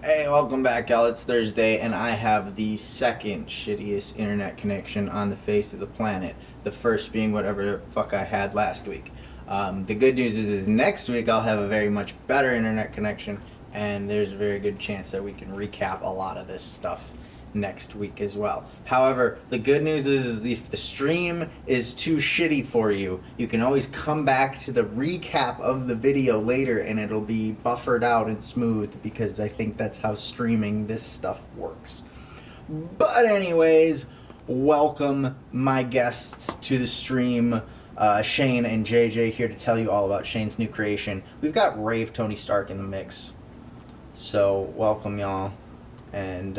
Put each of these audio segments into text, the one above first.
Hey, welcome back, y'all. It's Thursday, and I have the second shittiest internet connection on the face of the planet. The first being whatever the fuck I had last week. The good news is next week I'll have a very much better internet connection, and there's a very good chance that we can recap a lot of this stuff next week as well. However, the good news is if the stream is too shitty for you, you can always come back to the recap of the video later and it'll be buffered out and smooth, because I think that's how streaming this stuff works. But anyways, welcome my guests to the stream. Shane and JJ here to tell you all about Shane's new creation. We've got Rave Tony Stark in the mix, so welcome y'all. And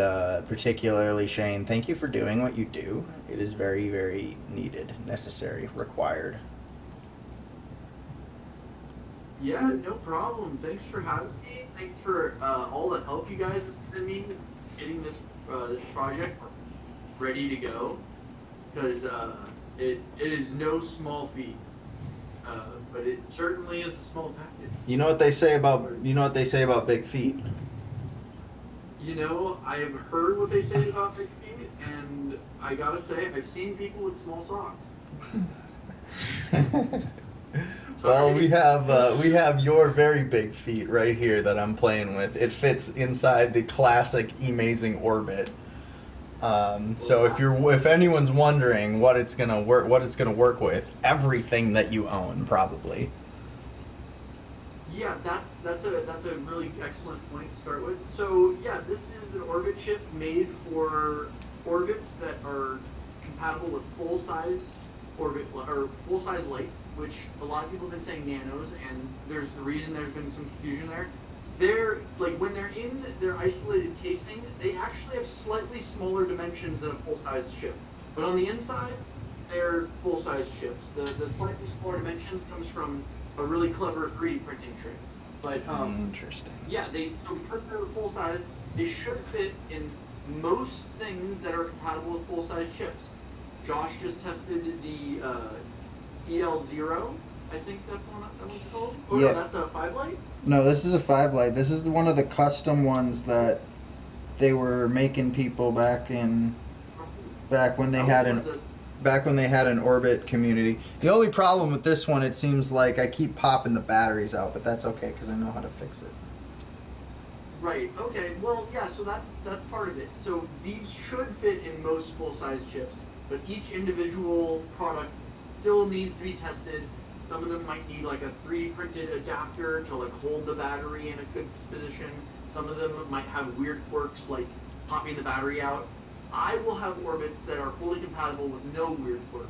particularly Shane, thank you for doing what you do. It is very, very needed, necessary, required. Yeah, no problem. Thanks for having me. Thanks for all the help you guys have given me getting this this project ready to go. Because it is no small feat, but it certainly is a small package. You know what they say about big feet. You know, I have heard what they say about big feet, and I gotta say, I've seen people with small socks. Well, we have your very big feet right here that I'm playing with. It fits inside the classic amazing orbit. So if anyone's wondering what it's gonna work with, everything that you own probably. Yeah, that's a really excellent point to start with. So yeah, this is an orbit chip made for orbits that are compatible with full-size orbit or full-size light, which a lot of people have been saying nanos, and there's been some confusion there. They're like, when they're in their isolated casing, they actually have slightly smaller dimensions than a full-size chip. But on the inside, they're full-size chips. The slightly smaller dimensions comes from a really clever 3D printing trick. But interesting. Yeah, so because they're full size, they should fit in most things that are compatible with full size chips. Josh just tested the EL0. I think that's the one that was called. Or yeah. No, that's a 5 light. No, this is a 5 light. This is one of the custom ones that they were making people back when they had an orbit community. The only problem with this one, it seems like I keep popping the batteries out, but that's okay because I know how to fix it. Right. Okay. Well, yeah. So that's part of it. So these should fit in most full-size chips, but each individual product still needs to be tested. Some of them might need like a 3D printed adapter to like hold the battery in a good position. Some of them might have weird quirks like popping the battery out. I will have orbits that are fully compatible with no weird quirks,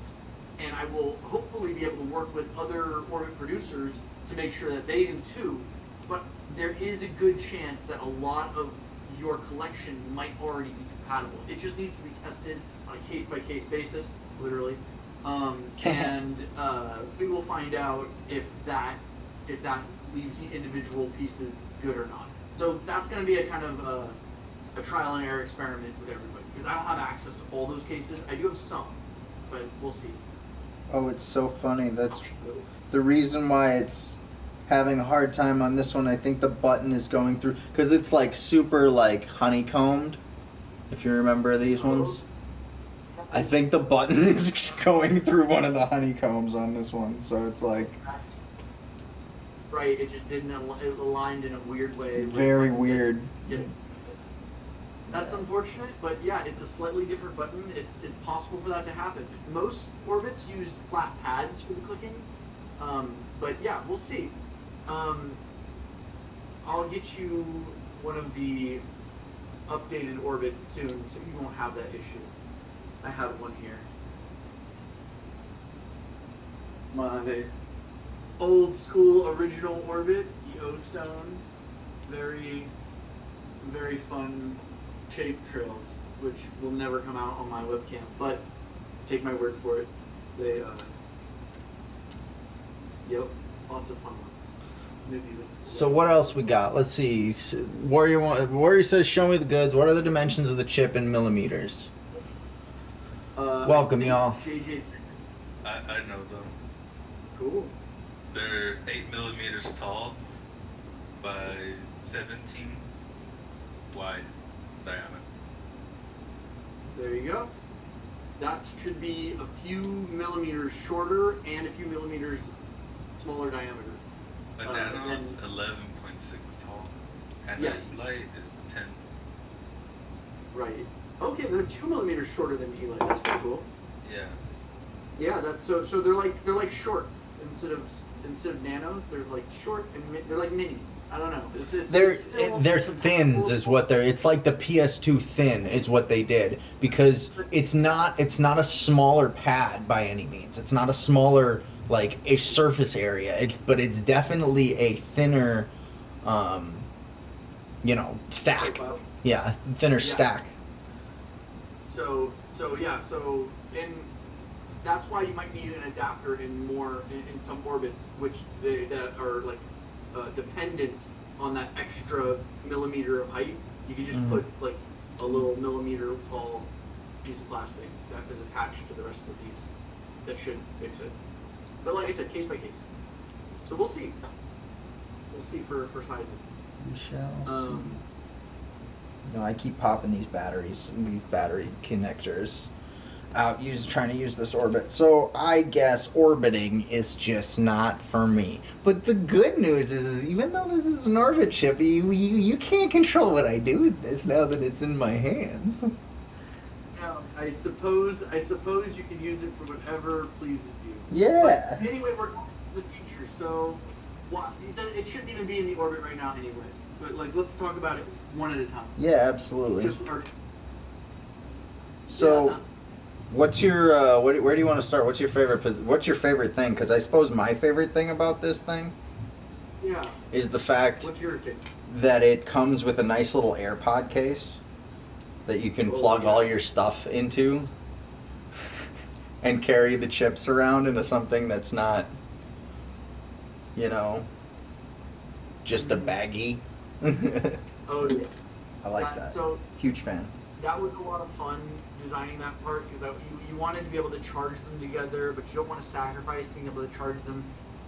and I will hopefully be able to work with other orbit producers to make sure that they do too. But there is a good chance that a lot of your collection might already be compatible. It just needs to be tested on a case-by-case basis, literally, and we will find out if that leaves the individual pieces good or not. So that's going to be a kind of a trial and error experiment with everybody, because I don't have access to all those cases. I do have some, but we'll see. Oh, it's so funny. That's the reason why it's having a hard time on this one. I think the button is going through, because it's like super like honeycombed, if you remember these ones. I think the button is going through one of the honeycombs on this one, so it's like... Right, it just didn't, it aligned in a weird way. Very weird. Yeah. That's unfortunate, but yeah, it's a slightly different button. It's possible for that to happen. Most orbits use flat pads for the clicking, but yeah, we'll see. I'll get you one of the updated orbits soon, so you won't have that issue. I have one here. my old school original orbit, the O stone. Very, very fun shape trails, which will never come out on my webcam, but take my word for it. They, yep, lots of fun ones. Maybe So what else we got? Let's see. Warrior says, "Show me the goods. What are the dimensions of the chip in millimeters?" Welcome, y'all. JJ. I know them. Cool. They're 8 millimeters tall by 17 wide diameter. There you go. That should be a few millimeters shorter and a few millimeters smaller diameter. A nano is 11.6 tall, and Yeah. the Eli is 10. Right. Okay, they're 2 millimeters shorter than Eli. That's pretty cool. Yeah. Yeah, that's so they're like shorts instead of nanos. They're like short and they're like minis. I don't know. They're thins is what they're. It's like the PS2 thin is what they did, because it's not a smaller pad by any means. It's not a smaller like a surface area. But it's definitely a thinner, stack. Wow. Yeah, thinner Yeah. stack. So in that's why you might need an adapter in some orbits, that are like dependent on that extra millimeter of height. You can just put like a little millimeter tall piece of plastic that is attached to the rest of the piece. That should fix it. But like I said, case by case. So we'll see. We'll see for sizing. We shall Um, see. No, I keep popping these battery connectors out, trying to use this orbit. So I guess orbiting is just not for me. But the good news is even though this is an orbit chip, you can't control what I do with this now that it's in my hands. Now, I suppose you can use it for whatever pleases you. Yeah. But anyway, we're on to the future, so it shouldn't even be in the orbit right now anyway. But like, let's talk about it one at a time. Yeah, absolutely. Just So, yeah, what's your where do you want to start? What's your favorite thing? Because I suppose my favorite thing about this thing yeah. is the fact What's your opinion? that it comes with a nice little AirPod case that you can plug all your stuff into and carry the chips around into something that's not, just a baggie. Oh yeah. I like that. So Huge fan. that was a lot of fun designing that part because you wanted to be able to charge them together, but you don't want to sacrifice being able to charge them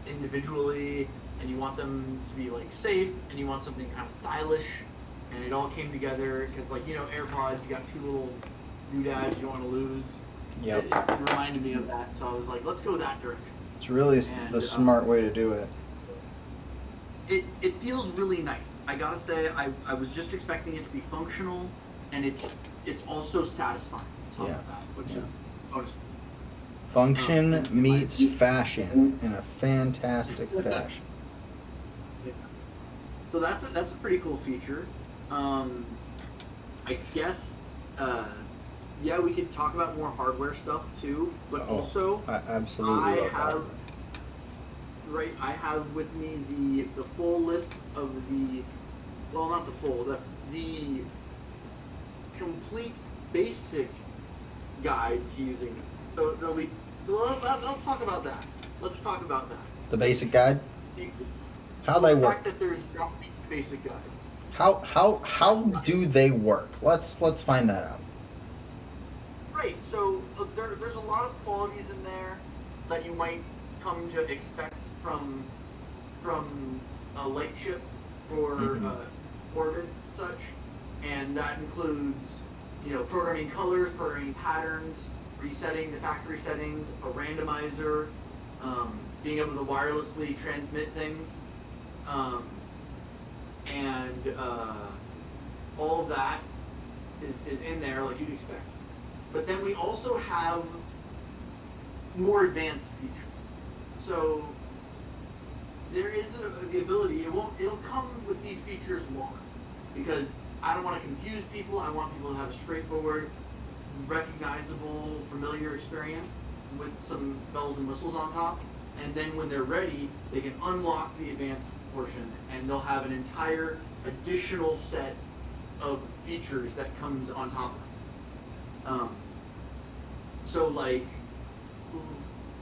individually, and you want them to be like safe, and you want something kind of stylish, and it all came together because AirPods, you got two little doodads you don't want to lose. Yep. It reminded me of that, so I was like, let's go that direction. It's really And, the smart way to do it. It feels really nice. I gotta say, I was just expecting it to be functional, and it's also satisfying on top of that, which is bonus. Function meets fashion in a fantastic fashion. Yeah. So that's a pretty cool feature. I guess, we could talk about more hardware stuff too, but also I absolutely love that. Right, I have with me the full list of not the full, the complete basic guide to using it. So let's talk about that. Let's talk about that. The basic guide? How they The work? fact that there's a basic guide. How do they work? Let's find that out. Right, so there's a lot of qualities in there that you might come to expect from a light chip or orbit and such, and that includes programming colors, programming patterns, resetting the factory settings, a randomizer, being able to wirelessly transmit things, and all of that is in there like you'd expect. But then we also have more advanced features. So there is the ability, it'll come with these features more, because I don't want to confuse people. I want people to have a straightforward, recognizable, familiar experience with some bells and whistles on top. and then when they're ready, they can unlock the advanced portion, and they'll have an entire additional set of features that comes on top of it. So like,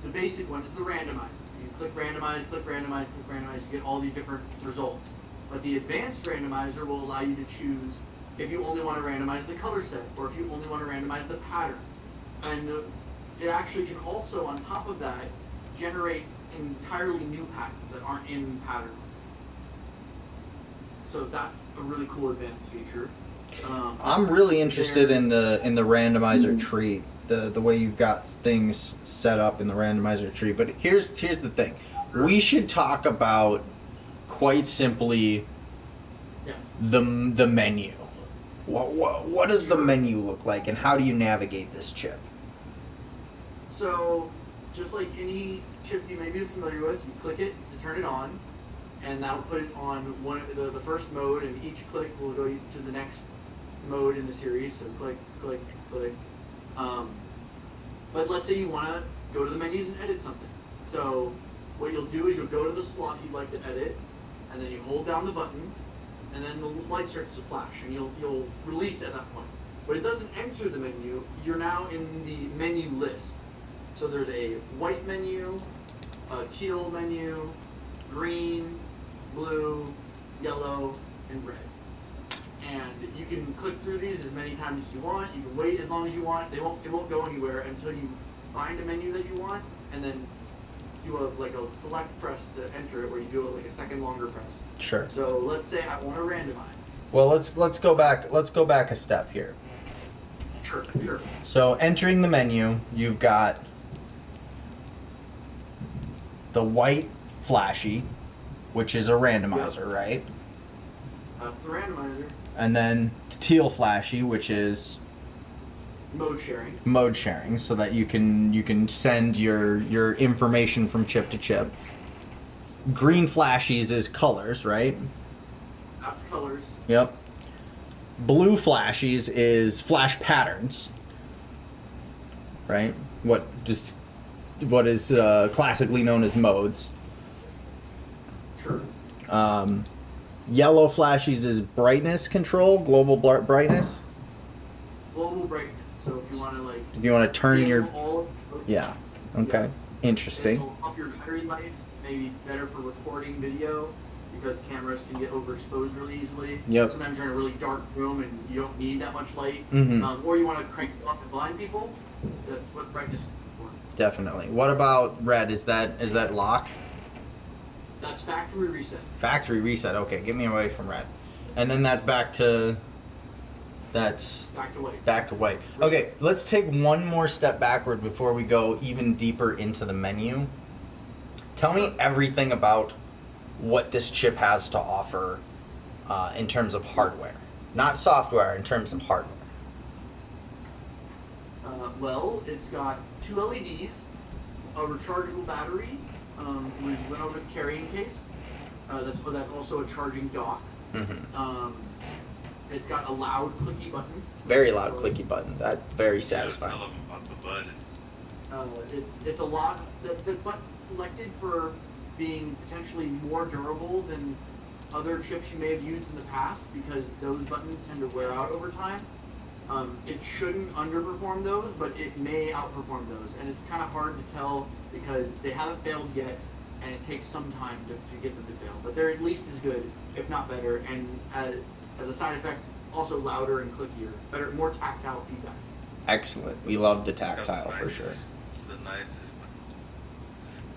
the basic one is the randomizer. You click randomize, click randomize, click randomize, you get all these different results. But the advanced randomizer will allow you to choose if you only want to randomize the color set, or if you only want to randomize the pattern. And it actually can also, on top of that, generate entirely new patterns that aren't in pattern. So that's a really cool advanced feature. I'm really interested in the randomizer tree, the way you've got things set up in the randomizer tree. But here's the thing, we should talk about quite simply the menu. What does the menu look like, and how do you navigate this chip? So, just like any chip you may be familiar with, you click it to turn it on, and that'll put it on the first mode, and each click will go to the next mode in the series. So click, click, click. But let's say you want to go to the menus and edit something. So what you'll do is you'll go to the slot you'd like to edit, and then you hold down the button, and then the light starts to flash, and you'll release at that point. But it doesn't enter the menu. You're now in the menu list. So there's a white menu, a teal menu, green, blue, yellow, and red. And you can click through these as many times as you want. You can wait as long as you want. It won't go anywhere until you find a menu that you want, and then do a select press to enter it, where you do a second longer press. Sure. So let's say I want to randomize. Well, let's go back a step here. Sure. So entering the menu, you've got the white flashy, which is a randomizer, right? That's the randomizer. And then the teal flashy, which is mode sharing, so that you can send your information from chip to chip. Green flashies is colors, right? That's colors. Yep. Blue flashies is flash patterns, right? What is classically known as modes. Sure. Yellow flashies is brightness control, global brightness. Global brightness. So if you want to turn your all yeah. Okay. Yeah. Interesting. It'll up your battery life, maybe better for recording video, because cameras can get overexposed really easily. Yep. Sometimes you're in a really dark room and you don't need that much light. Mm-hmm. Or you want to crank it up to blind people. That's what brightness is for. Definitely. What about red? Is that lock? That's factory reset. Factory reset. Okay, get me away from red. And then that's back to white. Back to white. Okay, let's take one more step backward before we go even deeper into the menu. Tell me everything about what this chip has to offer in terms of hardware. Not software, in terms of hardware. Well, it's got 2 LEDs, a rechargeable battery with Lenovo carrying case. That's also a charging dock. Mm-hmm. It's got a loud clicky button. Very loud clicky button. That's very satisfying. Tell them about the button. It's a lot. The button selected for being potentially more durable than other chips you may have used in the past, because those buttons tend to wear out over time. It shouldn't underperform those, but it may outperform those, and it's kind of hard to tell because they haven't failed yet, and it takes some time to get them to fail. But they're at least as good, if not better, and as a side effect, also louder and clickier, better, more tactile feedback. Excellent. We love the tactile for sure. The nicest.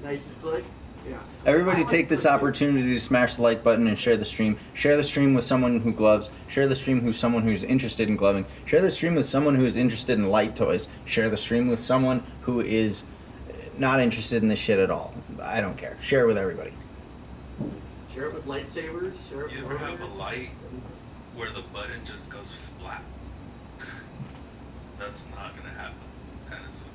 Nicest click? Yeah. Everybody take this opportunity to smash the like button and share the stream. Share the stream with someone who gloves. Share the stream with someone who's interested in gloving. Share the stream with someone who is interested in light toys. Share the stream with someone who is not interested in this shit at all. I don't care. Share it with everybody. Share it with lightsabers. Share it You with ever have a light where the button just goes flat? That's not gonna happen. Kind of soon.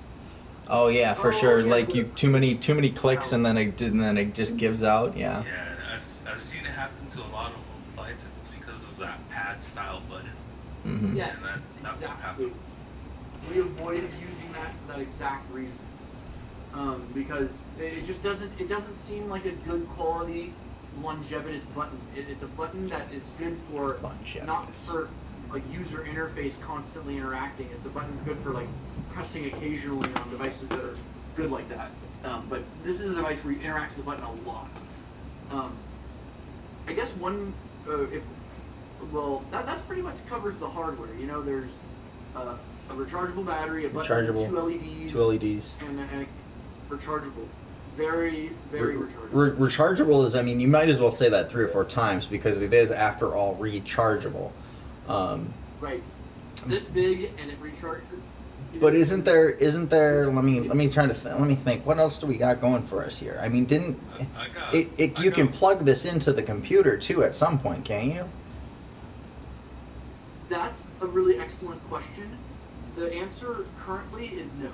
Oh yeah, for Oh, sure. yeah, Like but- you too many clicks and then it just gives out. Yeah. Yeah, I've seen it happen to a lot of lights, and it's because of that pad style button. Mm-hmm. Yes, And that won't exactly. happen. We avoided using that for that exact reason. because it just doesn't seem like a good quality longevitous button. It's a button that is good for not for like user interface constantly interacting. It's a button good for like pressing occasionally on devices that are good like that. But this is a device where you interact with the button a lot. I guess that's pretty much covers the hardware. You know, there's a rechargeable battery, a button, two LEDs, and a rechargeable. Very, very rechargeable. Rechargeable is, I mean, you might as well say that 3 or 4 times because it is, after all, rechargeable. Right. This big and it recharges. But isn't there? Let me think. What else do we got going for us here? I mean, you can plug this into the computer too at some point, can't you? That's a really excellent question. The answer currently is no.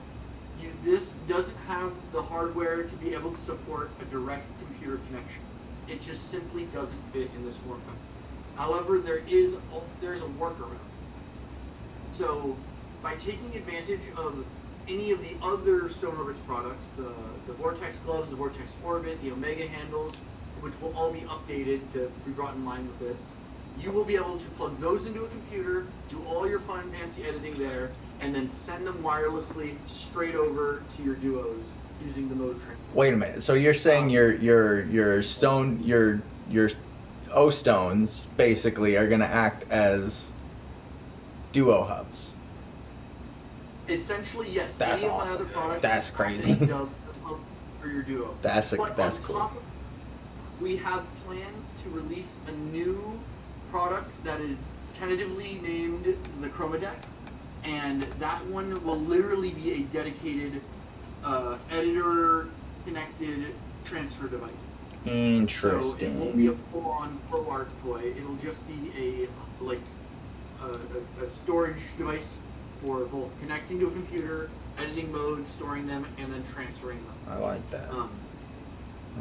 This doesn't have the hardware to be able to support a direct computer connection. It just simply doesn't fit in this form factor. However, there's a workaround. So, by taking advantage of any of the other Stone Orbits products, the Vortex gloves, the Vortex Orbit, the Omega handles, which will all be updated to be brought in line with this, you will be able to plug those into a computer, do all your fun, fancy editing there, and then send them wirelessly straight over to your duos using the mode train. Wait a minute. So you're saying your O stones basically are going to act as duo hubs? Essentially, yes. That's Any awesome. Of my other products That's crazy. For your duo. That's But cool. on top, we have plans to release a new product that is tentatively named the Chroma Deck, and that one will literally be a dedicated editor-connected transfer device. Interesting. So it won't be a full-on Pro Art toy. It'll just be a storage device for both connecting to a computer, editing mode, storing them, and then transferring them. I like that.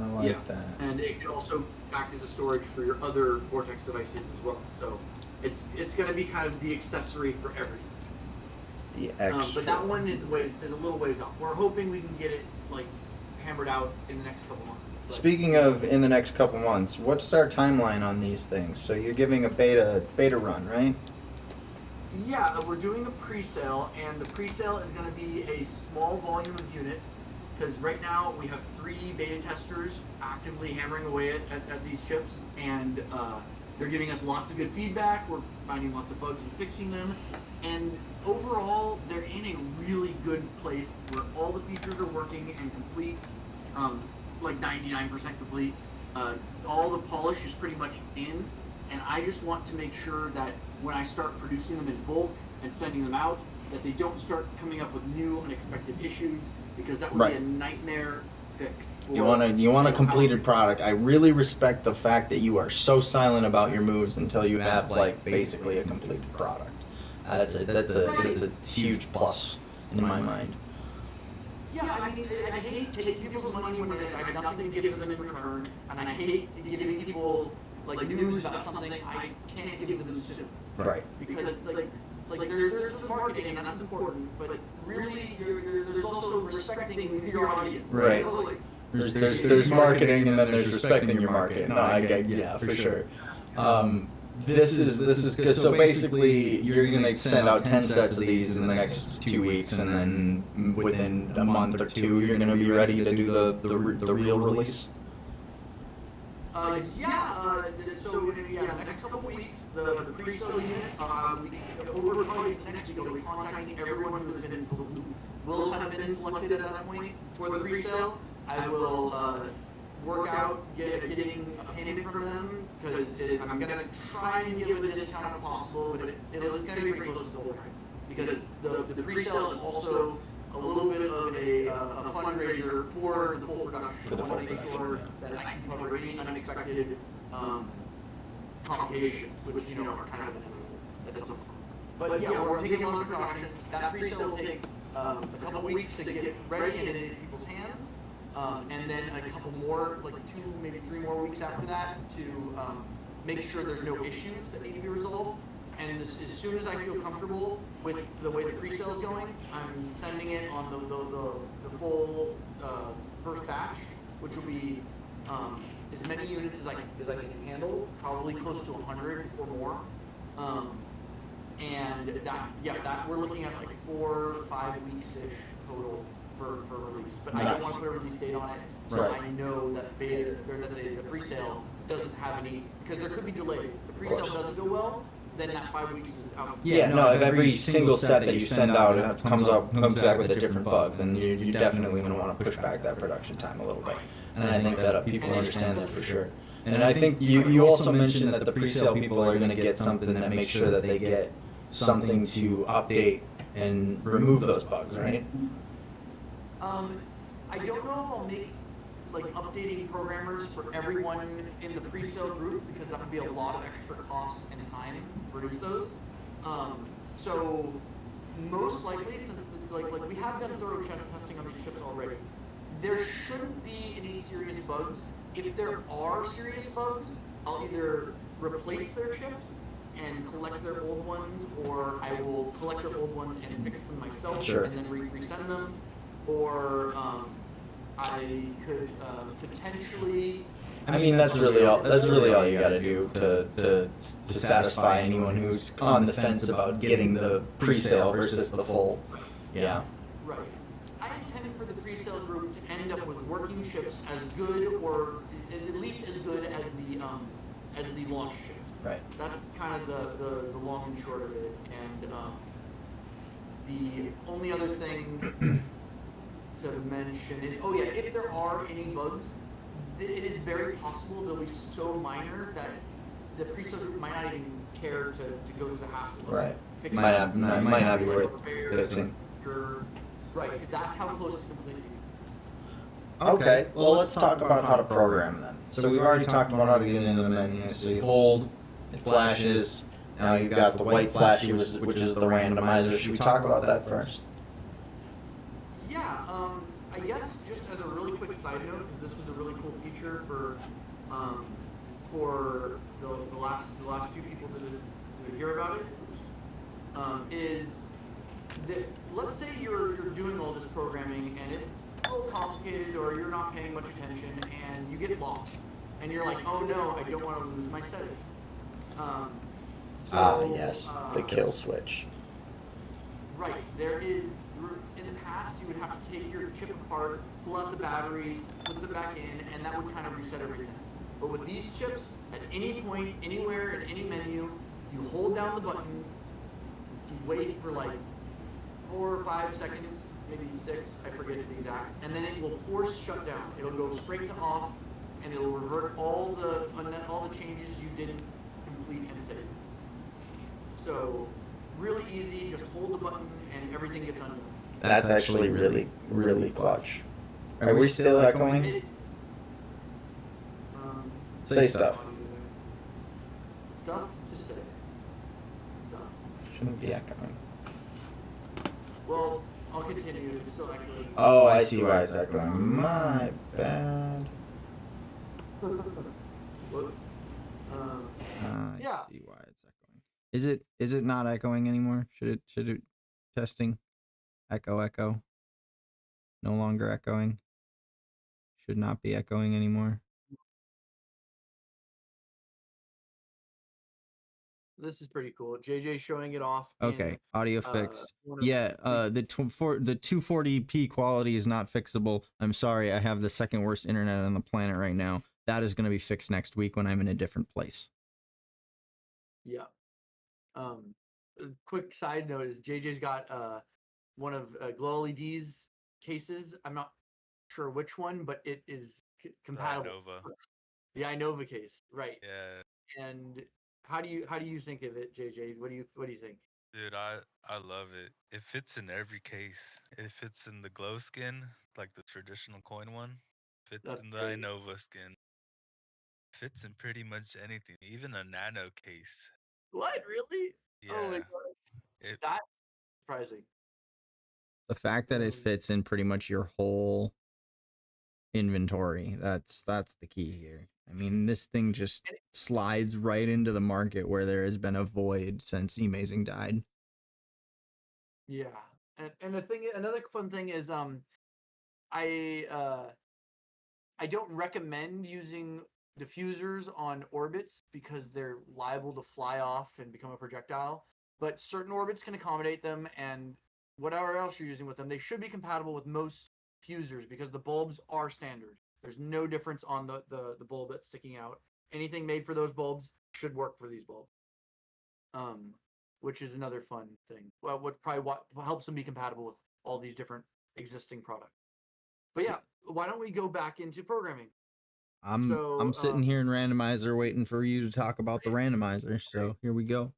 I like that. And it can also act as a storage for your other Vortex devices as well. So it's going to be kind of the accessory for everything. The extra. But that one is a little ways off. We're hoping we can get it hammered out in the next couple months. But Speaking of in the next couple months, what's our timeline on these things? So you're giving a beta run, right? yeah, we're doing the pre-sale, and the pre-sale is going to be a small volume of units, because right now we have 3 beta testers actively hammering away at these chips, and they're giving us lots of good feedback. We're finding lots of bugs and fixing them, and overall they're in a really good place where all the features are working and complete, like 99% complete. All the polish is pretty much in, and I just want to make sure that when I start producing them in bulk and sending them out, that they don't start coming up with new unexpected issues, because that would be a nightmare fix. You want a completed product. I really respect the fact that you are so silent about your moves until you have basically a completed product. That's a huge plus in my mind. Yeah, I mean, I hate taking people's money when I have nothing to give them in return, and I hate giving people news about something I can't give them soon. Right. Because there's just marketing, and that's important, but really there's also respecting your audience. Right. There's marketing, and then there's respecting your market. No, yeah, for sure. This is because so basically you're gonna send out 10 sets of these in the next 2 weeks, and then within a month or 2 you're gonna be ready to do the real release. So the next couple weeks, the pre-sale unit, over probably next week, we'll be contacting everyone who will have been selected at that point for the pre-sale. I will work out getting a payment from them, because I'm going to try and give a discount if possible, but it's going to be pretty close to the whole time, because the pre-sale is also a little bit of a fundraiser for the full production. I want to make sure that I can cover any unexpected complications, which are kind of inevitable. But yeah, we're taking a lot of precautions. That pre-sale will take a couple weeks to get ready and into people's hands, and then a couple more, 2, maybe 3 more weeks after that to make sure there's no issues that need to be resolved. and as soon as I feel comfortable with the way the pre-sale is going, I'm sending it on the full first batch, which will be as many units as I can handle, probably close to 100 or more. And that we're looking at like 4 or 5 weeks ish total for release. But I don't want to put a release date on it, so I know that the pre-sale doesn't have any, because there could be delays. If the pre-sale doesn't go well, then that 5 weeks is out. Yeah, no, if every single set that you send out comes back with a different bug, then you definitely going to want to push back that production time a little bit. And I think that people understand that for sure. And I think you also mentioned that the pre-sale people are going to get something that makes sure that they get something to update and remove those bugs, right? I don't know if I'll make like updating programmers for everyone in the pre-sale group, because that would be a lot of extra costs and time to produce those. So most likely, since like we have done thorough testing on these chips already, there shouldn't be any serious bugs. If there are serious bugs, I'll either replace their chips and collect their old ones, or I will collect their old ones and fix them myself and then resend them, or I could potentially. I mean, that's really all you got to do to satisfy anyone who's on the fence about getting the pre-sale versus the full. Yeah. Right. I intend for the pre-sale group to end up with working chips as good, or at least as good as the launch chips. Right. That's kind of the long and short of it. And the only other thing to mention is, if there are any bugs, it is very possible they'll be so minor that the pre-sale group might not even care to go through the hassle. Right. Might not be worth fixing. Right. That's how close to completing. Okay, well, let's talk about how to program them. So we've already talked about how to get into the menu. So you hold, it flashes. Now you've got the white flash, which is the randomizer. Should we talk about that first? Yeah, I guess just as a really quick side note, because this was a really cool feature for the last few people to hear about it, is that let's say you're doing all this programming and it's a little complicated, or you're not paying much attention and you get lost and you're like, oh no, I don't want to lose my setting. Yes, the kill switch. Right, there is. In the past, you would have to take your chip apart, pull out the batteries, put them back in, and that would kind of reset everything. But with these chips, at any point, anywhere, in any menu, you hold down the button, you wait for like 4 or 5 seconds, maybe 6, I forget the exact, and then it will force shut down. It'll go straight to off, and it'll revert all the changes you didn't complete and save. So, really easy, just hold the button and everything gets undone. That's actually really, really clutch. Are we still echoing? Say stuff. Stuff? Just say. Stuff. Shouldn't be echoing. Well, I'll continue. It's still echoing. Oh, I see why it's echoing. My bad. Whoops. I see why it's echoing. Is it not echoing anymore? Should it testing? Echo. No longer echoing. Should not be echoing anymore. This is pretty cool. JJ showing it off. Okay, audio fixed. Yeah, the 240p quality is not fixable. I'm sorry, I have the second worst internet on the planet right now. That is going to be fixed next week when I'm in a different place. Yeah. A quick side note is JJ's got one of Glow LED's cases. I'm not sure which one, but it is compatible. The Inova case, right? Yeah. And how do you think of it, JJ? What do you think? Dude, I love it. It fits in every case. It fits in the glow skin, like the traditional coin one. Fits in the Inova skin. Fits in pretty much anything, even a nano case. What, really? Yeah. Oh my god. That's surprising. The fact that it fits in pretty much your whole inventory, that's the key here. I mean, this thing just slides right into the market where there has been a void since Amazing died. Yeah, and the thing, another fun thing is, I don't recommend using diffusers on orbits because they're liable to fly off and become a projectile. But certain orbits can accommodate them, and whatever else you're using with them, they should be compatible with most fusers because the bulbs are standard. There's no difference on the bulb that's sticking out. Anything made for those bulbs should work for these bulbs. Which is another fun thing. Well, what helps them be compatible with all these different existing products. But yeah, why don't we go back into programming? I'm sitting here in randomizer waiting for you to talk about the randomizer. So here we go.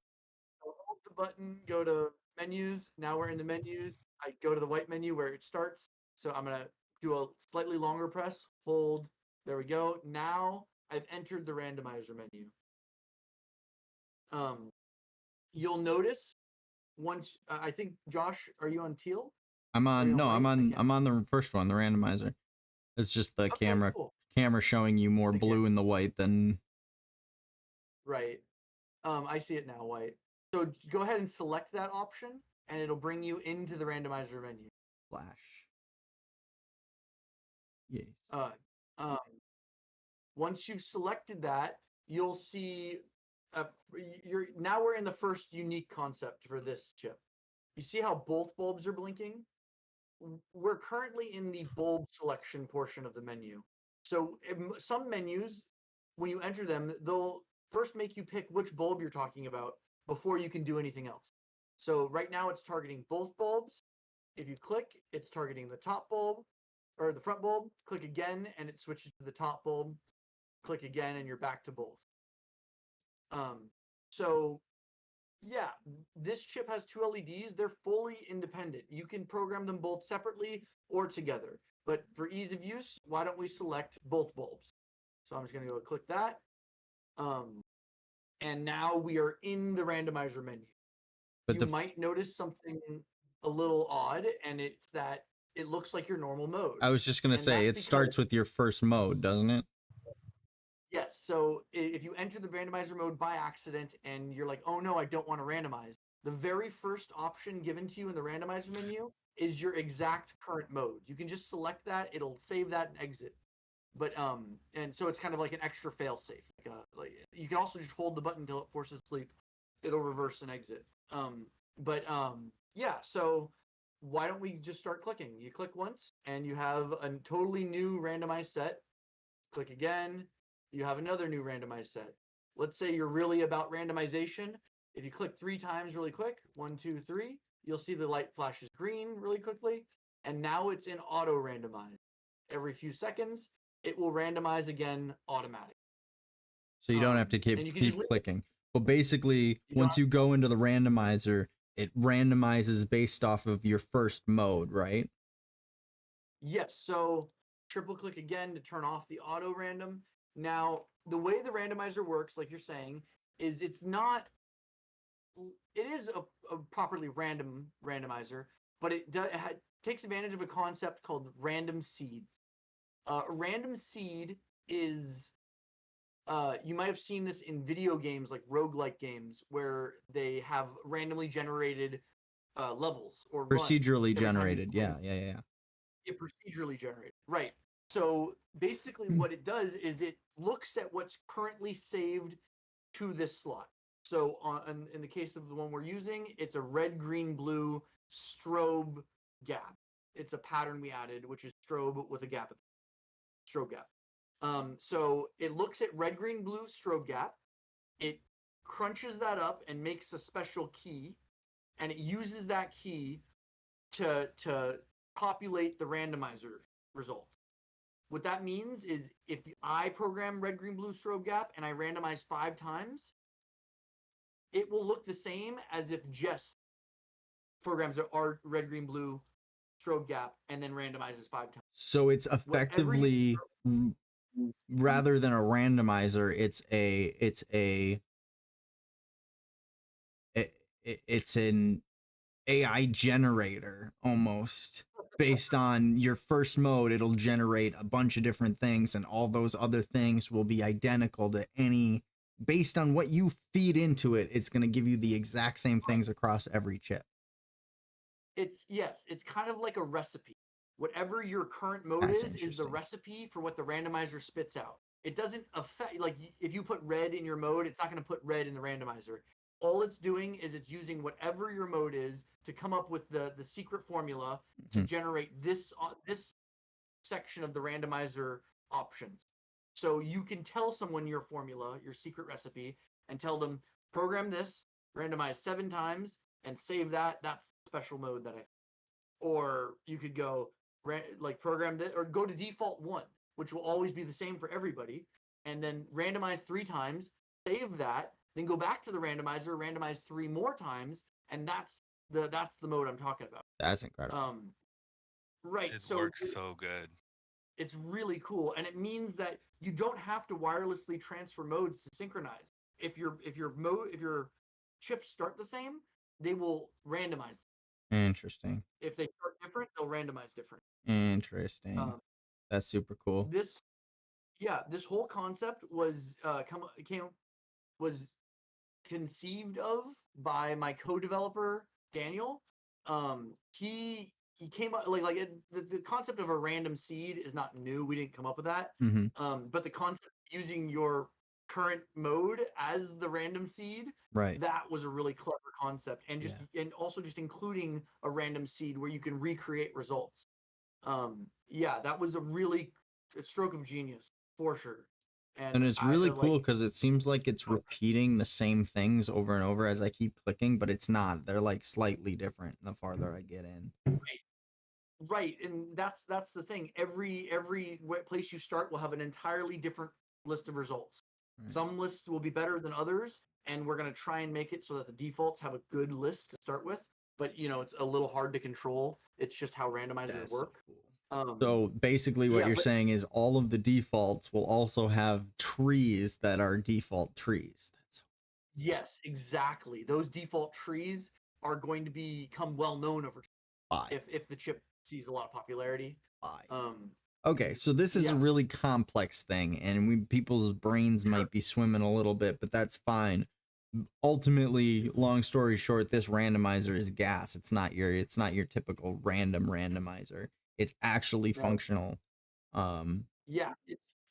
Hold the button, go to menus. Now we're in the menus. I go to the white menu where it starts. So I'm gonna do a slightly longer press. Hold. There we go. Now I've entered the randomizer menu. You'll notice once I think Josh, are you on teal? I'm on white? I'm on the first one, the randomizer. It's just the Okay, cool. camera showing you more Okay. blue in the white than Right. I see it now, white. So go ahead and select that option, and it'll bring you into the randomizer menu. flash. Yes. Once you've selected that, you'll see. Now we're in the first unique concept for this chip. You see how both bulbs are blinking? We're currently in the bulb selection portion of the menu. So some menus, when you enter them, they'll first make you pick which bulb you're talking about before you can do anything else. So right now it's targeting both bulbs. If you click, it's targeting the top bulb or the front bulb. Click again and it switches to the top bulb. Click again and you're back to both. So yeah, this chip has two LEDs. They're fully independent. You can program them both separately or together. But for ease of use, why don't we select both bulbs? So I'm just going to go click that. And now we are in the randomizer menu. But you might notice something a little odd, and it's that it looks like your normal mode. I was just going to say, it starts with your first mode, doesn't it? Yes. So if you enter the randomizer mode by accident and you're like, oh no, I don't want to randomize, the very first option given to you in the randomizer menu is your exact current mode. You can just select that. It'll save that and exit. But and so it's kind of like an extra fail safe. Like you can also just hold the button until it forces sleep. It'll reverse and exit. Yeah. So why don't we just start clicking? You click once and you have a totally new randomized set. Click again. You have another new randomized set. Let's say you're really about randomization. If you click 3 times really quick, 1, 2, 3, you'll see the light flashes green really quickly. And now it's in auto randomize. Every few seconds, it will randomize again automatically. So you don't have to keep clicking. But basically, once you go into the randomizer, it randomizes based off of your first mode, right? Yes. So triple click again to turn off the auto random. Now, the way the randomizer works, like you're saying, is it is a properly random randomizer, but it takes advantage of a concept called random seed. Random seed is, you might have seen this in video games like roguelike games where they have randomly generated levels or procedurally generated. Yeah. Procedurally generated. Right. So basically what it does is it looks at what's currently saved to this slot. So in the case of the one we're using, it's a red, green, blue strobe gap. It's a pattern we added, which is strobe with a gap. Strobe gap. So it looks at red, green, blue strobe gap. It crunches that up and makes a special key, and it uses that key to populate the randomizer results. What that means is if I program red, green, blue strobe gap and I randomize 5 times, it will look the same as if Jest programs are red, green, blue strobe gap and then randomizes 5 times. So it's effectively, rather than a randomizer, it's an AI generator almost. based on your first mode, it'll generate a bunch of different things, and all those other things will be identical to any. Based on what you feed into it, it's going to give you the exact same things across every chip. It's kind of like a recipe. Whatever your current mode That's is the interesting. recipe for what the randomizer spits out. It doesn't affect, like, if you put red in your mode, it's not going to put red in the randomizer. All it's doing is it's using whatever your mode is to come up with the secret formula to Mhm. generate this section of the randomizer options. So you can tell someone your formula, your secret recipe, and tell them, program this, randomize 7 times, and save that. That's the special mode that I. Or you could go like program that, or go to default 1, which will always be the same for everybody, and then randomize 3 times, save that, then go back to the randomizer, randomize 3 more times, and that's the mode I'm talking about. That's incredible. Right. It So works so good. it's really cool, and it means that you don't have to wirelessly transfer modes to synchronize. If your chips start the same, they will randomize. Interesting. If they start different, they'll randomize different. Interesting. That's super cool. This whole concept was was conceived of by my co-developer Daniel. He came up the concept of a random seed is not new. We didn't come up with that. Mm-hmm. But the concept of using your current mode as the random seed, Right. that was a really clever concept, and and also just including a random seed where you can recreate results. That was a stroke of genius for sure. And it's really cool because it seems like it's repeating the same things over and over as I keep clicking, but it's not. They're like slightly different the farther I get in. Right, and that's the thing. Every place you start will have an entirely different list of results. Right. Some lists will be better than others, and we're going to try and make it so that the defaults have a good list to start with. But it's a little hard to control. It's just how randomizers work. So cool. So basically what you're saying is all of the defaults will also have trees that are default trees. Yes, exactly. Those default trees are going to become well known over time if the chip sees a lot of popularity. Okay, so this is a really complex thing, and people's brains might be swimming a little bit, but that's fine. Ultimately, long story short, this randomizer is gas. It's not your typical random randomizer. It's actually functional. It's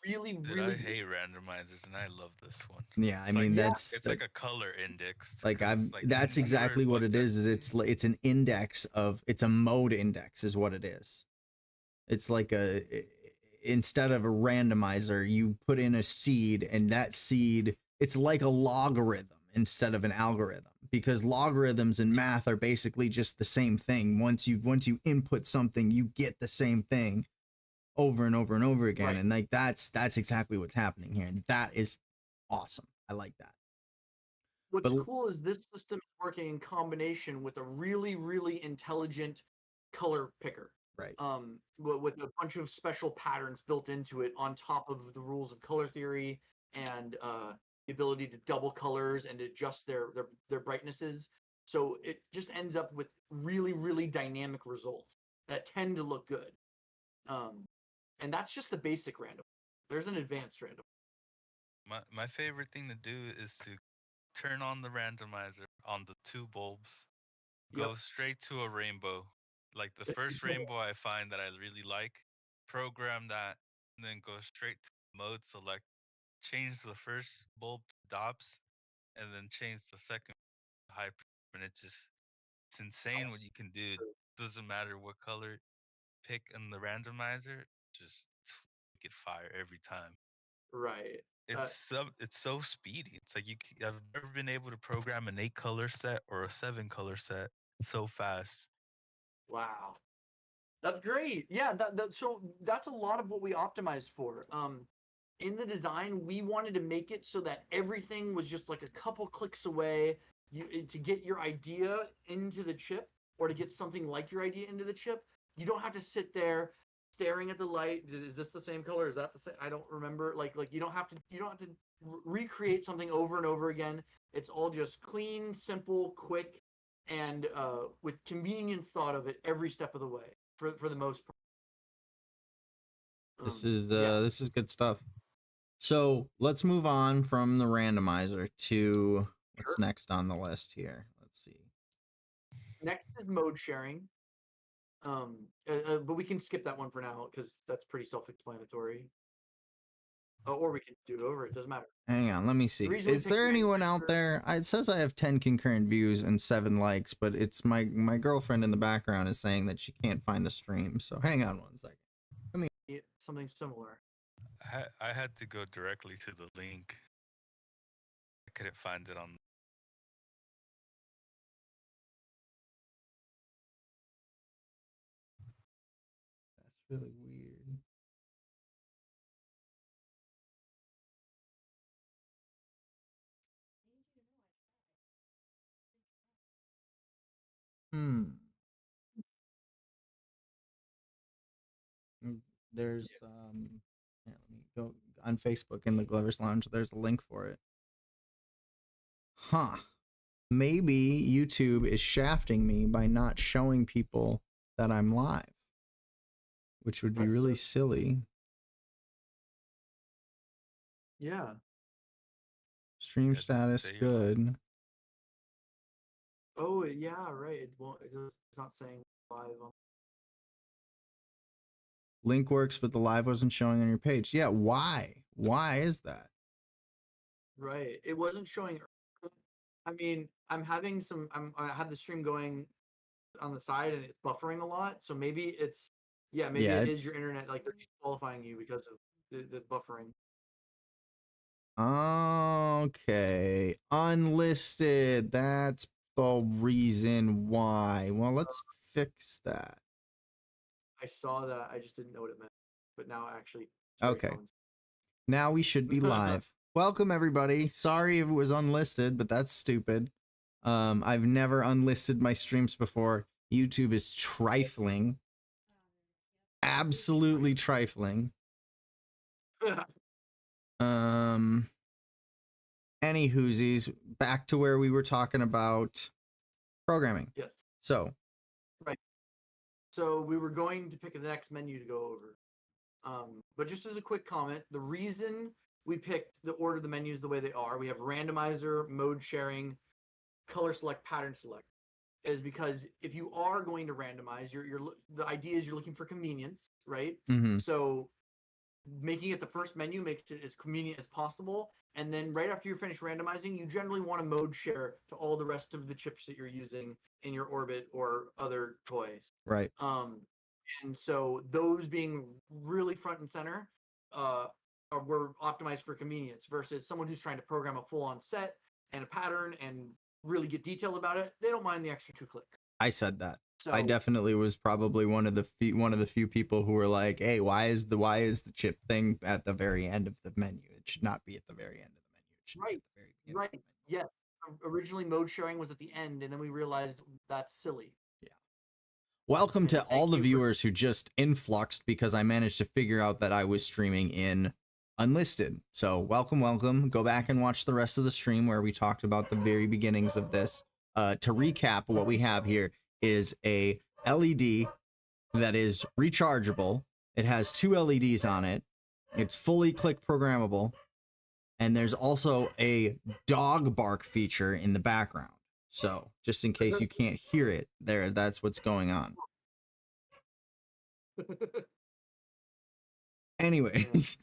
really I hate randomizers, and I love this one. Yeah, I mean it's like a color index. Like that's exactly what it is. It's an index of it's a mode index is what it is. It's like instead of a randomizer, you put in a seed, and that seed, it's like a logarithm instead of an algorithm, because logarithms in math are basically just the same thing. Once you input something, you get the same thing over and over and over again. Right. And like that's exactly what's happening here. And that is awesome. I like that. What's cool is this system is working in combination with a really, really intelligent color picker. Right. With a bunch of special patterns built into it on top of the rules of color theory and the ability to double colors and adjust their brightnesses. So it just ends up with really, really dynamic results that tend to look good. And that's just the basic random. There's an advanced random. My favorite thing to do is to turn on the randomizer on the 2 bulbs, go straight to a rainbow. Like the first rainbow I find that I really like, program that, and then go straight to mode select, change the first bulb to DOPS, and then change the second to hyper. And it's insane what you can do. It doesn't matter what color pick in the randomizer, just get fire every time. Right. It's so speedy. It's like I've never been able to program an 8 color set or a 7 color set. It's so fast. Wow. That's great. Yeah, so that's a lot of what we optimized for. In the design, we wanted to make it so that everything was just like a couple clicks away. To get your idea into the chip, or to get something like your idea into the chip, you don't have to sit there staring at the light. Is this the same color? Is that the same? I don't remember. Like you don't have to recreate something over and over again. It's all just clean, simple, quick, and with convenience thought of it every step of the way. for the most part. This is good stuff. So let's move on from the randomizer to what's next on the list here. Let's see. Next is mode sharing. But we can skip that one for now because that's pretty self-explanatory. Or we can do it over. It doesn't matter. Hang on, let me see. Is there anyone out there? It says I have 10 concurrent views and 7 likes, but it's my girlfriend in the background is saying that she can't find the stream. So hang on one second. Something similar. I had to go directly to the link. I couldn't find it on. That's really weird. There's yeah, let me go on Facebook in the Glover's Lounge. There's a link for it. Huh. Maybe YouTube is shafting me by not showing people that I'm live, which would be really silly. Yeah. Stream status good. Oh yeah, right. It's not saying live on. Link works, but the live wasn't showing on your page. Yeah, why? Why is that? Right. It wasn't showing. I mean, I have the stream going on the side and it's buffering a lot. So maybe it's it is your internet, like they're disqualifying you because of the buffering. Okay. Unlisted. That's the reason why. Well, let's fix that. I saw that. I just didn't know what it meant. But now actually. Okay. Now we should be live. Welcome everybody. Sorry if it was unlisted, but that's stupid. I've never unlisted my streams before. YouTube is trifling. Absolutely trifling. Any whoosies, back to where we were talking about programming. Yes. So. Right. So we were going to pick the next menu to go over. But just as a quick comment, the reason we picked the order of the menus the way they are, we have randomizer, mode sharing, color select, pattern select, is because if you are going to randomize, the idea is you're looking for convenience, right? Mm-hmm. So making it the first menu makes it as convenient as possible. And then right after you're finished randomizing, you generally want to mode share to all the rest of the chips that you're using in your Orbit or other toys. Right. And so those being really front and center were optimized for convenience versus someone who's trying to program a full-on set and a pattern and really get detailed about it. They don't mind the extra 2 clicks. I said that. So, I definitely was probably one of the few people who were like, "Hey, why is the chip thing at the very end of the menu? It should not be at the very end of the menu. It should be at the very beginning." Right. Yes. Originally, mode sharing was at the end, and then we realized that's silly. Yeah. Welcome to all the viewers who just influxed because I managed to figure out that I was streaming in unlisted. So welcome. Go back and watch the rest of the stream where we talked about the very beginnings of this. To recap, what we have here is a LED that is rechargeable. It has 2 LEDs on it. It's fully click programmable. And there's also a dog bark feature in the background. So just in case you can't hear it, that's what's going on. Anyways,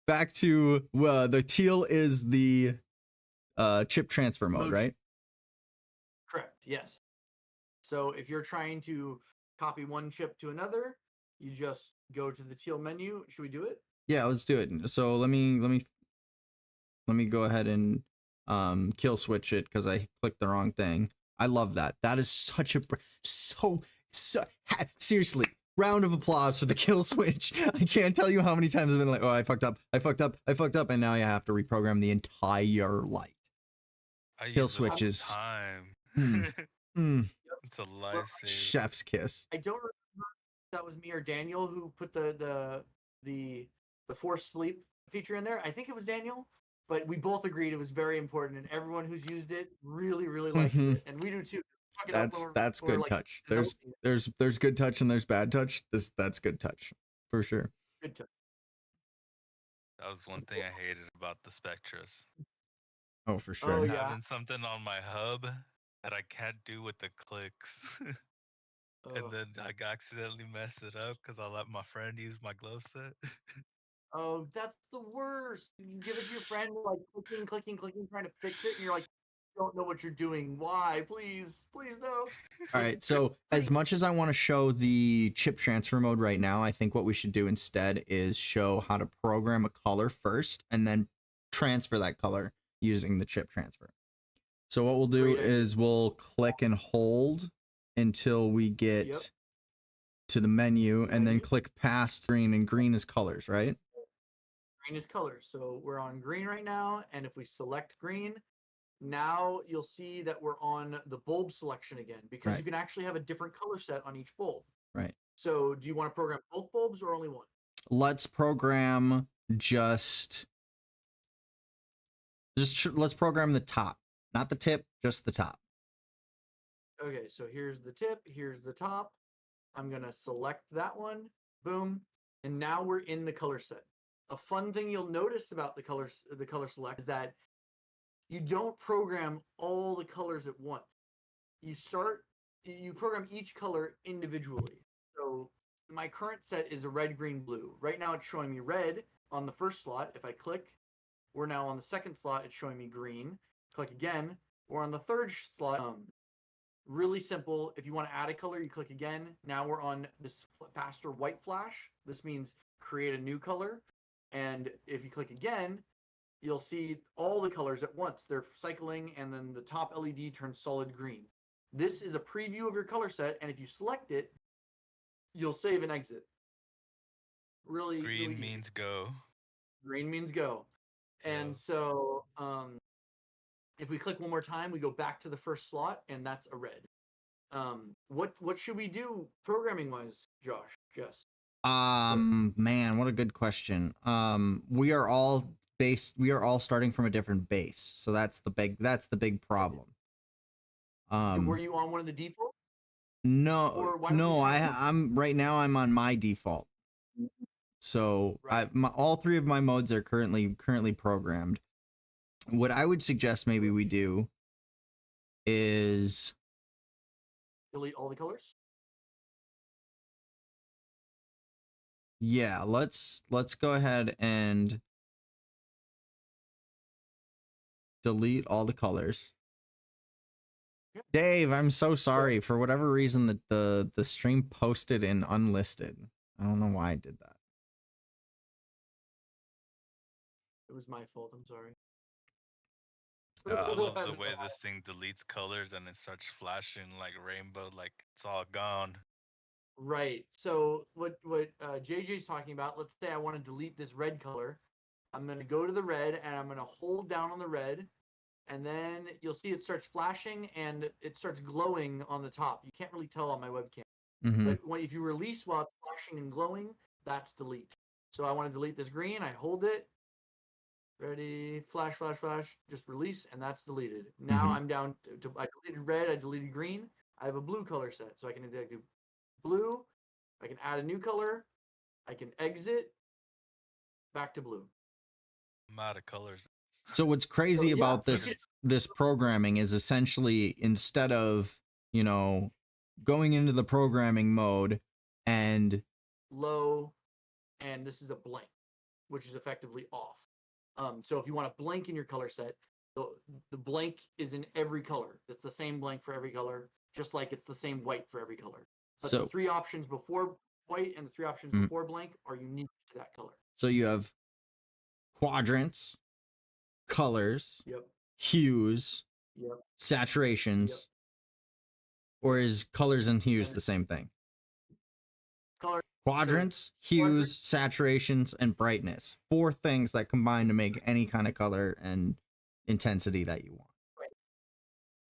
back to the teal is the chip transfer mode, right? Correct. Yes. So if you're trying to copy one chip to another, you just go to the teal menu. Should we do it? Yeah, let's do it. So let me go ahead and kill switch it because I clicked the wrong thing. I love that. That is such a seriously. Round of applause for the kill switch. I can't tell you how many times I've been like, "Oh, I fucked up," and now you have to reprogram the entire light. Kill switches. Time. It's a lifesaver. Chef's kiss. I don't remember if that was me or Daniel who put the forced sleep feature in there. I think it was Daniel, but we both agreed it was very important, and everyone who's used it really likes it, and we do too. fuck it up when That's when we're good like touch. developing it. There's good touch and there's bad touch. That's good touch for sure. Good touch. That was one thing I hated about the Spectras. Oh, for Oh, sure. Just yeah. having something on my hub that I can't do with the clicks. And Oh. then I accidentally mess it up because I let my friend use my glove set. Oh, that's the worst. You give it to your friend, like clicking, trying to fix it, and you're like, don't know what you're doing. Why? Please, please no. All right. So as much as I want to show the chip transfer mode right now, I think what we should do instead is show how to program a color first and then transfer that color using the chip transfer. So what we'll do is we'll click and hold until we get to the menu and then click past green, and green is colors, right? Green is colors. So we're on green right now, and if we select green, now you'll see that we're on the bulb selection again, because you can actually have a different color set on each bulb. Right. So do you want to program both bulbs or only one? Let's program let's program the top, not the tip, just the top. Okay, so here's the tip, here's the top. I'm gonna select that one, boom, and now we're in the color set. A fun thing you'll notice about the color select is that you don't program all the colors at once. You program each color individually. So my current set is a red, green, blue. Right now it's showing me red on the first slot. If I click, we're now on the second slot, it's showing me green. Click again, we're on the third slot. Really simple. If you want to add a color, you click again. Now we're on this faster white flash. This means create a new color. And if you click again, you'll see all the colors at once. They're cycling, and then the top LED turns solid green. This is a preview of your color set, and if you select it, you'll save and exit. Really, Green really means go. Green means go. And so if we click one more time, we go back to the first slot, and that's a red. What should we do programming wise, Josh? Jess? Man, what a good question. We are all starting from a different base. So that's the big problem. Were you on one of the defaults? No, I'm right now I'm on my default. So all three of my modes are currently programmed. What I would suggest maybe we do is delete all the colors. Yeah, let's go ahead and delete all the colors. Dave, I'm so sorry. For whatever reason that the stream posted in unlisted. I don't know why I did that. It was my fault. I'm sorry. I love the way this thing deletes colors and it starts flashing like rainbow, like it's all gone. Right. So what JJ's talking about, let's say I want to delete this red color. I'm going to go to the red, and I'm going to hold down on the red, and then you'll see it starts flashing and it starts glowing on the top. You can't really tell on my webcam. But if you release while it's flashing and glowing, that's delete. So I want to delete this green. I hold it. Ready, flash, flash, flash. Just release, and that's deleted. Now I'm down to I deleted red, I deleted green. I have a blue color set, so I can do blue. I can add a new color. I can exit. Back to blue. I'm out of colors. So what's crazy about this programming is essentially, instead of, going into the programming mode and low, and this is a blank, which is effectively off. So if you want a blank in your color set, the blank is in every color. It's the same blank for every color, just like it's the same white for every color. But the three options before white and the three options before blank are unique to that color. So you have quadrants, colors, hues, saturations, or is colors and hues the same thing? Quadrants, hues, saturations, and brightness. 4 things that combine to make any kind of color and intensity that you want. Right.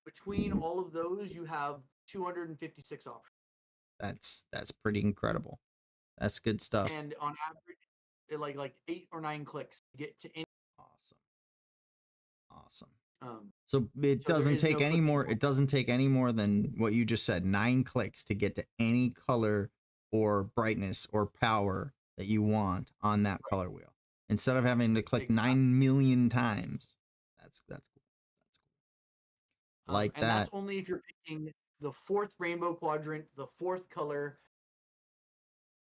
Between all of those, you have 256 options. That's pretty incredible. That's good stuff. And on average, like 8 or 9 clicks to get to any. Awesome. So it So there doesn't is take no any clicking more. involved. It doesn't take any more than what you just said. 9 clicks to get to any color or brightness or power that you want on that color wheel, instead of having to click Exactly. 9 million times. That's cool. That's cool. Like and that. that's only if you're picking the 4th rainbow quadrant, the 4th color,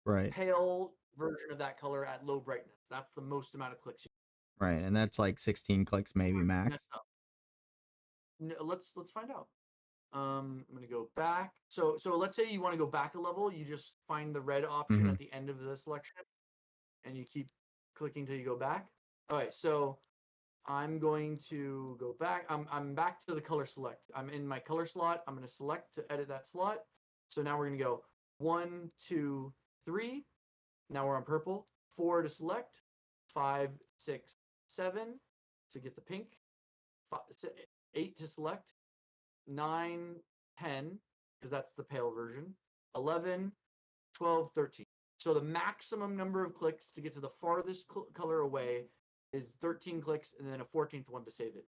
Right. pale version of that color at low brightness. That's the most amount of clicks. Right, and that's like 16 clicks maybe max. Messed up. No, let's find out. I'm gonna go back. So let's say you want to go back a level. You just find the red option at the end of the selection, and you keep clicking till you go back. All right, so I'm going to go back. I'm back to the color select. I'm in my color slot. I'm going to select to edit that slot. So now we're going to go 1, 2, 3. Now we're on purple. 4 to select. 5, 6, 7 to get the pink. 8 to select. 9, 10 because that's the pale version. 11, 12, 13. So the maximum number of clicks to get to the farthest color away is 13 clicks, and then a 14th one to save it.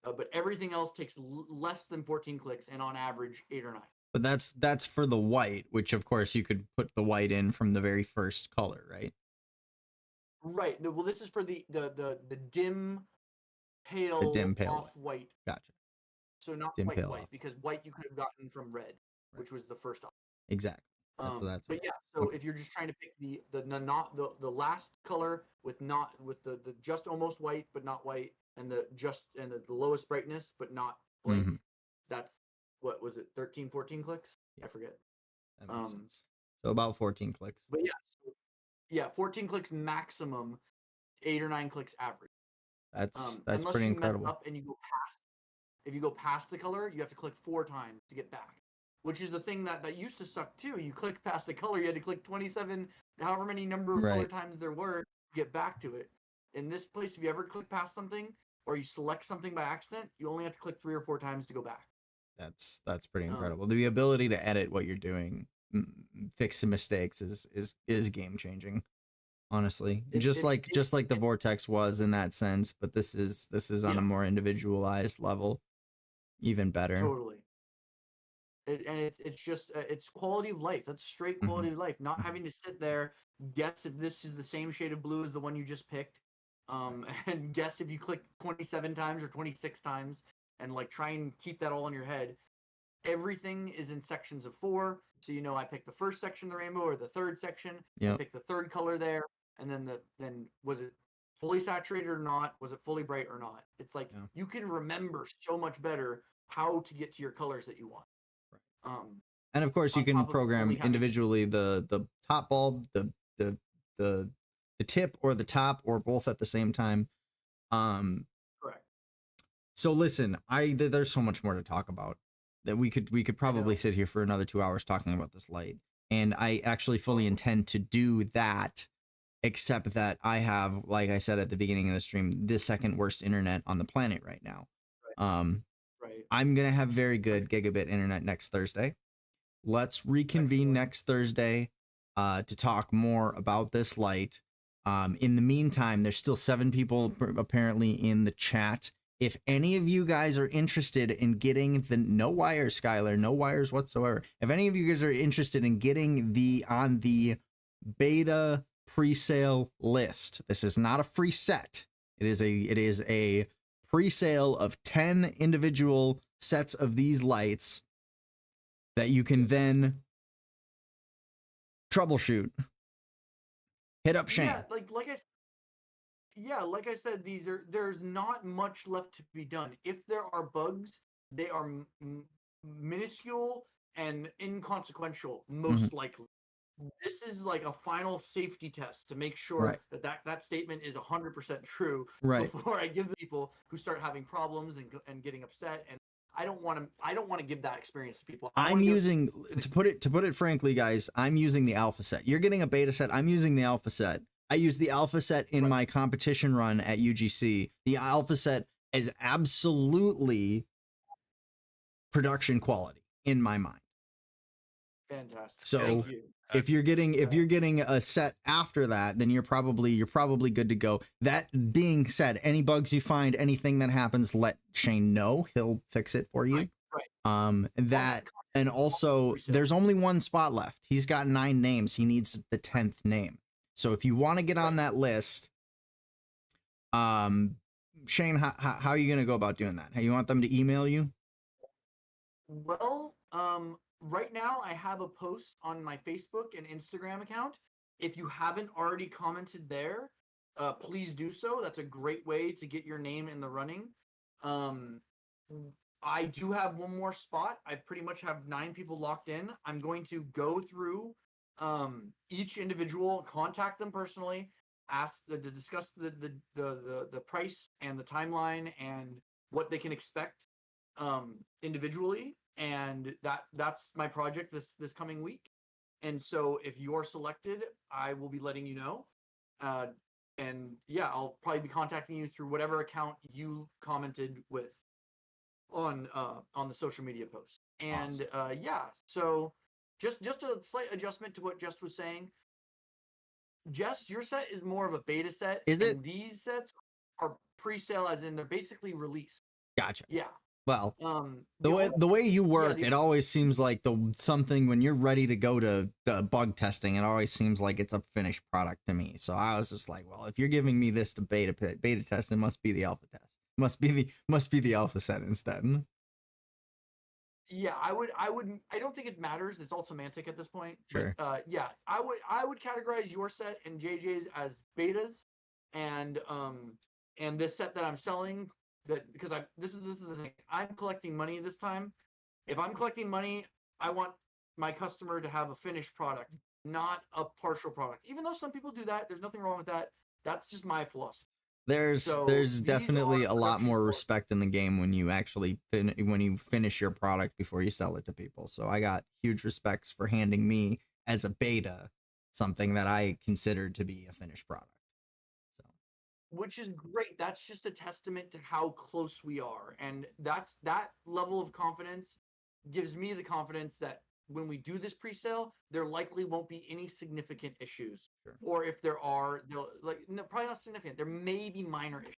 But everything else takes less than 14 clicks, and on average 8 or 9. But that's for the white, which of course you could put the white in from the very first color, right? Right. Well, this is for the dim pale, off white. Gotcha. So not Dim quite pale white, off. because white you could have gotten from red, which was the first option. Exactly. That's but yeah, so if you're just trying to pick the last color with the just almost white but not white, and the lowest brightness but not blank, that's what was it, 13, 14 clicks? Yeah. I forget. That makes sense. So about 14 clicks. But yeah, 14 clicks maximum, 8 or 9 clicks average. That's unless pretty you incredible. mess up and you go past. If you go past the color, you have to click 4 times to get back. Which is the thing that used to suck too. You click past the color, you had to click 27, however many number of color times there were to get back to it. In this place, if you ever click past something or you select something by accident, you only have to click 3 or 4 times to go back. That's pretty incredible. The ability to edit what you're doing, fix some mistakes is game changing. Honestly, just like the Vortex was in that sense, but this is on a more individualized level, even better. Totally. It's just it's quality of life. That's straight quality of life. Not having to sit there, guess if this is the same shade of blue as the one you just picked, and guess if you click 27 times or 26 times, and like try and keep that all in your head. Everything is in sections of 4, so I picked the first section of the rainbow or the third section. I picked the third color there, and then was it fully saturated or not? Was it fully bright or not? It's like you can remember so much better how to get to your colors that you want. And of course, you can program individually the top bulb, the tip, or the top, or both at the same time. Correct. So listen, there's so much more to talk about that we could probably sit here for another 2 hours talking about this light, and I actually fully intend to do that. Except that I have, like I said at the beginning of the stream, the second worst internet on the planet right now. Right. I'm going to have very good gigabit internet next Thursday. Let's reconvene next Thursday to talk more about this light. In the meantime, there's still 7 people apparently in the chat. If any of you guys are interested in getting the no wires, Skylar, no wires whatsoever. If any of you guys are interested in getting on the beta pre-sale list, this is not a free set. It is a pre-sale of 10 individual sets of these lights that you can then troubleshoot. Hit up Shane. Yeah, like I said, there's not much left to be done. If there are bugs, they are minuscule and inconsequential, most likely. This is like a final safety test to make sure that statement is 100% true before I give the people who start having problems and getting upset. And I don't want to give that experience to people. I'm using, to put it frankly, guys, I'm using the alpha set. You're getting a beta set. I'm using the alpha set. I use the alpha set in my competition run at UGC. The alpha set is absolutely production quality in my mind. Fantastic. So Thank you. if you're getting a set after that, then you're probably good to go. That being said, any bugs you find, anything that happens, let Shane know. He'll fix it for you. Right. And also there's only one spot left. He's got 9 names. He needs the 10th name. So if you want to get on that list, Shane, how are you gonna go about doing that? How you want them to email you? Well, right now I have a post on my Facebook and Instagram account. If you haven't already commented there, please do so. That's a great way to get your name in the running. I do have one more spot. I pretty much have 9 people locked in. I'm going to go through each individual, contact them personally, ask to discuss the price and the timeline and what they can expect individually, and that's my project this coming week. And so if you're selected, I will be letting you know. And yeah, I'll probably be contacting you through whatever account you commented with on the social media post. And yeah, so just a slight adjustment to what Jest was saying. Jest, your set is more of a beta set. Is it? And these sets are pre-sale, as in they're basically released. Gotcha. Yeah. Well, the way you work, it always seems like something when you're ready to go to bug testing, it always seems like it's a finished product to me. So I was just like, well, if you're giving me this to beta test, it must be the alpha test. Must be the alpha set instead. Yeah, I don't think it matters. It's all semantic at this point. Sure. But, yeah, I would categorize your set and JJ's as betas, and this set that I'm selling, that because this is the thing. I'm collecting money this time. If I'm collecting money, I want my customer to have a finished product, not a partial product. Even though some people do that, there's nothing wrong with that. That's just my philosophy. There's definitely a lot more respect in the game when you actually finish your product before you sell it to people. So I got huge respects for handing me as a beta something that I considered to be a finished product. So, which is great. That's just a testament to how close we are, and that level of confidence gives me the confidence that when we do this pre-sale, there likely won't be any significant issues. Sure. Or if there are, no, probably not significant. There may be minor issues,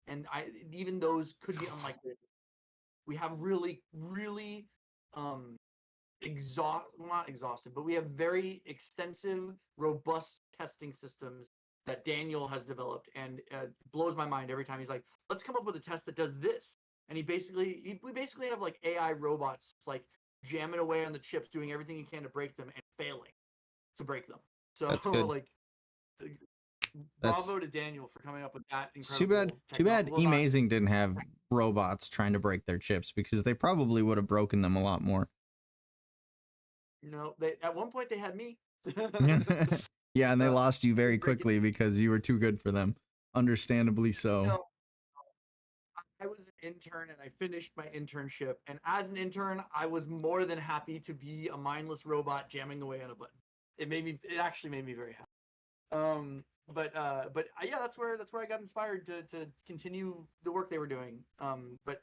and even those could be unlikely. We have really not exhaustive, but we have very extensive, robust testing systems that Daniel has developed, and blows my mind every time. He's like, let's come up with a test that does this, and we basically have like AI robots like jamming away on the chips, doing everything you can to break them and failing to break them. So that's good. Like, bravo to Daniel for coming up with that incredible. Too bad Amazing didn't have robots trying to break their chips, because they probably would have broken them a lot more. No, at one point they had me. Yeah, and they lost you very quickly because you were too good for them. Understandably so. No, I was an intern and I finished my internship. And as an intern, I was more than happy to be a mindless robot jamming away on a button. It actually made me very happy. But yeah, that's where I got inspired to continue the work they were doing. But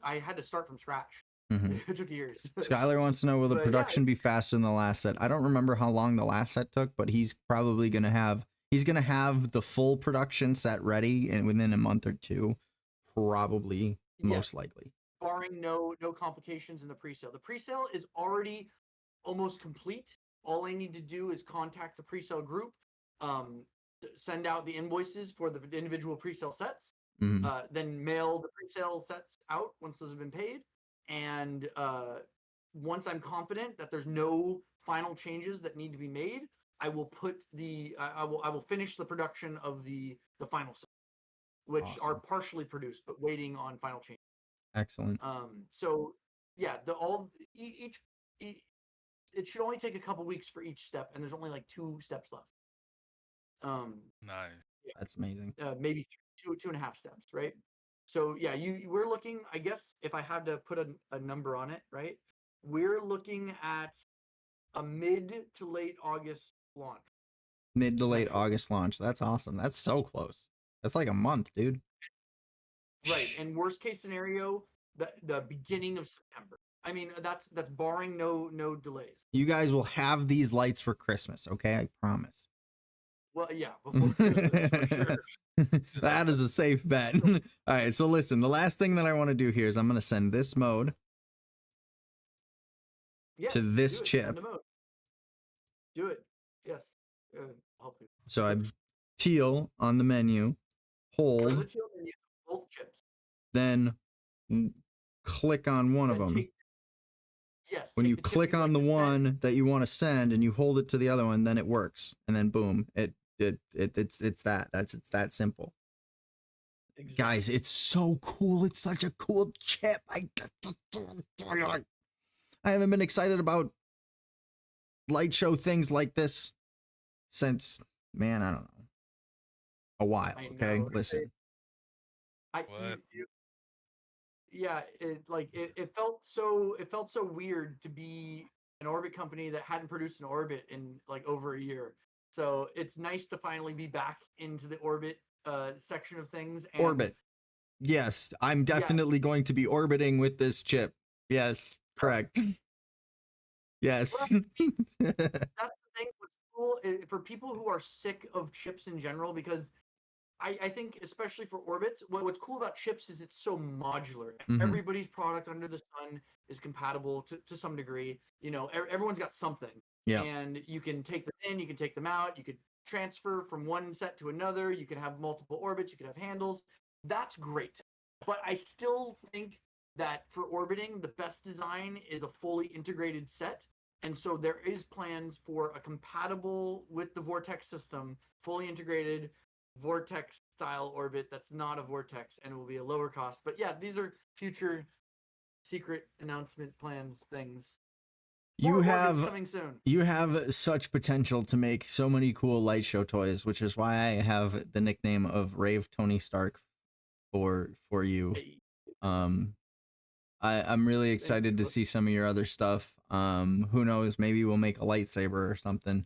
I had to start from scratch. Mm-hmm. It took years. Skylar wants to know, will the production be faster than the last set? I don't remember how long the last set took, but he's probably gonna have the full production set ready and within a month or two, probably, most likely. Barring no complications in the pre-sale. The pre-sale is already almost complete. All I need to do is contact the pre-sale group, send out the invoices for the individual pre-sale sets, then mail the pre-sale sets out once those have been paid. And once I'm confident that there's no final changes that need to be made, I will I will finish the production of the final set, which are partially produced but waiting on final changes. Excellent. So yeah, it should only take a couple weeks for each step, and there's only like 2 steps left. Nice. Yeah. That's amazing. Maybe 2.5 steps, right? So yeah, we're looking, I guess, if I had to put a number on it, right? We're looking at a mid to late August launch. Mid to late August launch. That's awesome. That's so close. That's like a month, dude. Right. And worst case scenario, the beginning of September. I mean, that's barring no delays. You guys will have these lights for Christmas, okay? I promise. Well, yeah, before Christmas for sure. That is a safe bet. All right, so listen, the last thing that I want to do here is I'm going to send this mode Yes, to this do it. chip. Send them out. Do it. Yes. Help you. So I teal on the menu, Go to the hold, chill menu, both chips. then click on one of Then them. Yes. When take you the chip click you'd on like the to send. one that you want to send and you hold it to the other one, then it works. And then boom, it's that. It's that simple. Exactly. Guys, it's so cool. It's such a cool chip. I haven't been excited about light show things like this since, man, I don't know, a while. I Okay, know. listen. What? Yeah, it felt so weird to be an orbit company that hadn't produced an orbit in like over a year. So it's nice to finally be back into the orbit section of things. And Orbit. Yes, I'm definitely going to be orbiting with this chip. Yes, correct. Yes. That's the thing. What's cool for people who are sick of chips in general, because I think especially for orbits, what's cool about chips is it's so modular. Mhm. Everybody's product under the sun is compatible to some degree. You know, everyone's got something. Yeah. And you can take them in, you can take them out, you could transfer from one set to another, you can have multiple orbits, you can have handles. That's great. But I still think that for orbiting, the best design is a fully integrated set. And so there is plans for a compatible with the Vortex system, fully integrated Vortex style orbit that's not a Vortex and will be a lower cost. But yeah, these are future secret announcement plans, things. You More orbits have coming soon. You have such potential to make so many cool light show toys, which is why I have the nickname of Rave Tony Stark for you. I'm really excited to see some of your other stuff. Who knows? Maybe we'll make a lightsaber or something.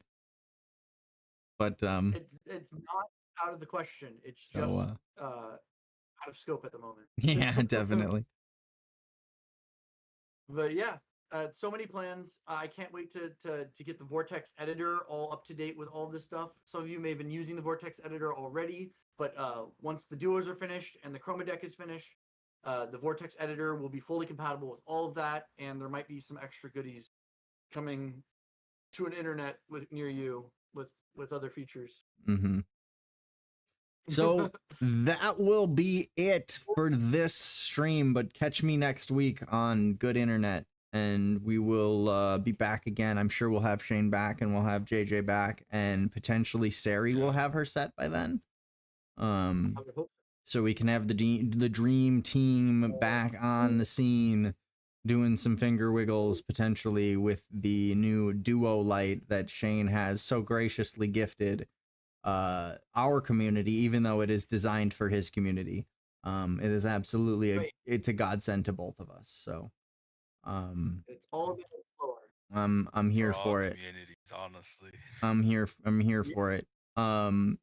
But it's not out of the question. It's so, just out of scope at the moment. Yeah, definitely. But yeah, so many plans. I can't wait to get the Vortex editor all up to date with all this stuff. Some of you may have been using the Vortex editor already, but once the duos are finished and the Chroma deck is finished, the Vortex editor will be fully compatible with all of that, and there might be some extra goodies coming to an internet near you with other features. Mm-hmm. So that will be it for this stream, but catch me next week on good internet and we will be back again. I'm sure we'll have Shane back and we'll have JJ back and potentially Sari will have her set by then. So we can have the dream team back on the scene doing some finger wiggles potentially with the new duo light that Shane has so graciously gifted our community, even though it is designed for his community. It is absolutely it's a godsend to both of us. So it's all about the floor. I'm here for it. Honestly. I'm here for it.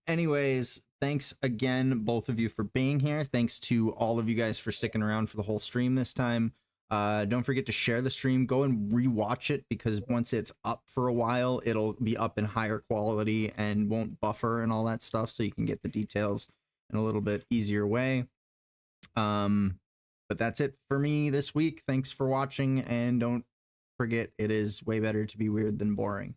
Anyways, thanks again, both of you, for being here. Thanks to all of you guys for sticking around for the whole stream this time. Don't forget to share the stream. Go and rewatch it, because once it's up for a while, it'll be up in higher quality and won't buffer and all that stuff, so you can get the details in a little bit easier way. But that's it for me this week. Thanks for watching, and don't forget, it is way better to be weird than boring.